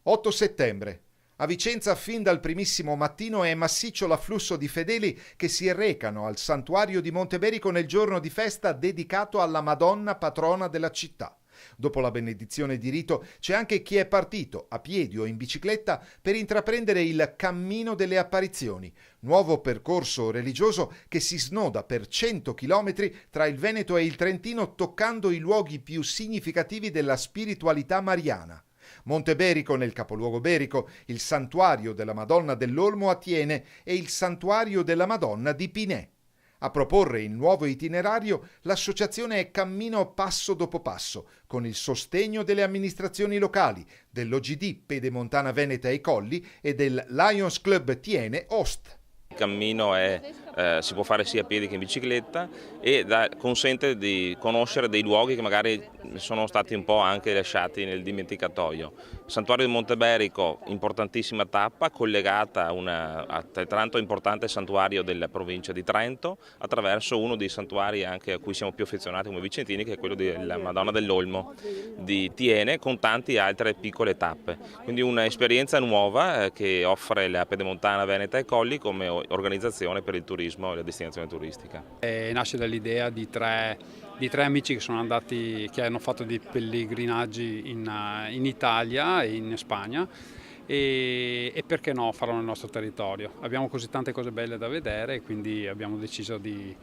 8 settembre. A Vicenza fin dal primissimo mattino è massiccio l'afflusso di fedeli che si recano al santuario di Monteberico nel giorno di festa dedicato alla Madonna patrona della città. Dopo la benedizione di rito c'è anche chi è partito, a piedi o in bicicletta, per intraprendere il Cammino delle Apparizioni, nuovo percorso religioso che si snoda per 100 chilometri tra il Veneto e il Trentino, toccando i luoghi più significativi della spiritualità mariana. Monteberico nel capoluogo berico, il santuario della Madonna dell'Olmo a Thiene e il santuario della Madonna di Pinè. A proporre il nuovo itinerario l'associazione è Cammino Passo dopo Passo, con il sostegno delle amministrazioni locali, dell'OGD Pedemontana Veneta e Colli e del Lions Club Thiene Ost. Il cammino si può fare sia a piedi che in bicicletta e consente di conoscere dei luoghi che magari sono stati un po' anche lasciati nel dimenticatoio. Il santuario di Monteberico, importantissima tappa, collegata a altrettanto importante santuario della provincia di Trento attraverso uno dei santuari anche a cui siamo più affezionati come vicentini, che è quello della Madonna dell'Olmo di Thiene, con tante altre piccole tappe. Quindi un'esperienza nuova che offre la Pedemontana Veneta e Colli come organizzazione per il turismo e la destinazione turistica. Nasce dall'idea di tre amici che hanno fatto dei pellegrinaggi in Italia e in Spagna e perché no farlo nel nostro territorio. Abbiamo così tante cose belle da vedere e quindi abbiamo deciso di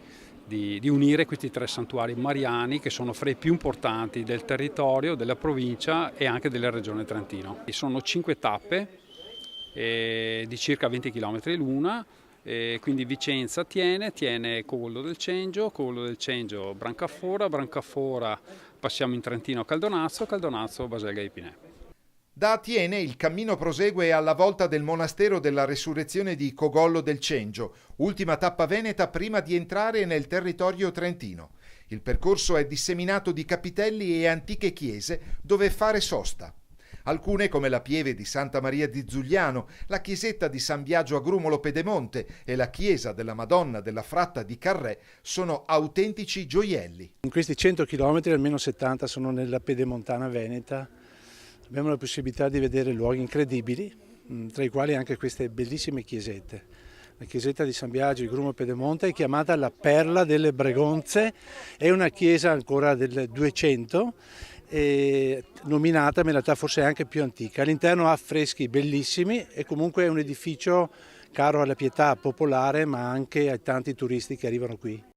unire questi tre santuari mariani che sono fra i più importanti del territorio, della provincia e anche della regione Trentino. Sono 5 tappe di circa 20 km l'una. Quindi Vicenza Thiene Cogollo del Cengio Brancafora passiamo in Trentino Caldonazzo Baselga di Pinè. Da Thiene il cammino prosegue alla volta del monastero della Resurrezione di Cogollo del Cengio, ultima tappa veneta prima di entrare nel territorio trentino. Il percorso è disseminato di capitelli e antiche chiese dove fare sosta. Alcune, come la pieve di Santa Maria di Zugliano, la chiesetta di San Biagio a Grumolo Pedemonte e la chiesa della Madonna della Fratta di Carré, sono autentici gioielli. In questi 100 chilometri almeno 70 sono nella Pedemontana Veneta. Abbiamo la possibilità di vedere luoghi incredibili, tra i quali anche queste bellissime chiesette. La chiesetta di San Biagio di Grumo Pedemonte è chiamata la Perla delle Bregonze, è una chiesa ancora del 200, nominata, ma in realtà forse è anche più antica. All'interno ha affreschi bellissimi e comunque è un edificio caro alla pietà popolare ma anche ai tanti turisti che arrivano qui.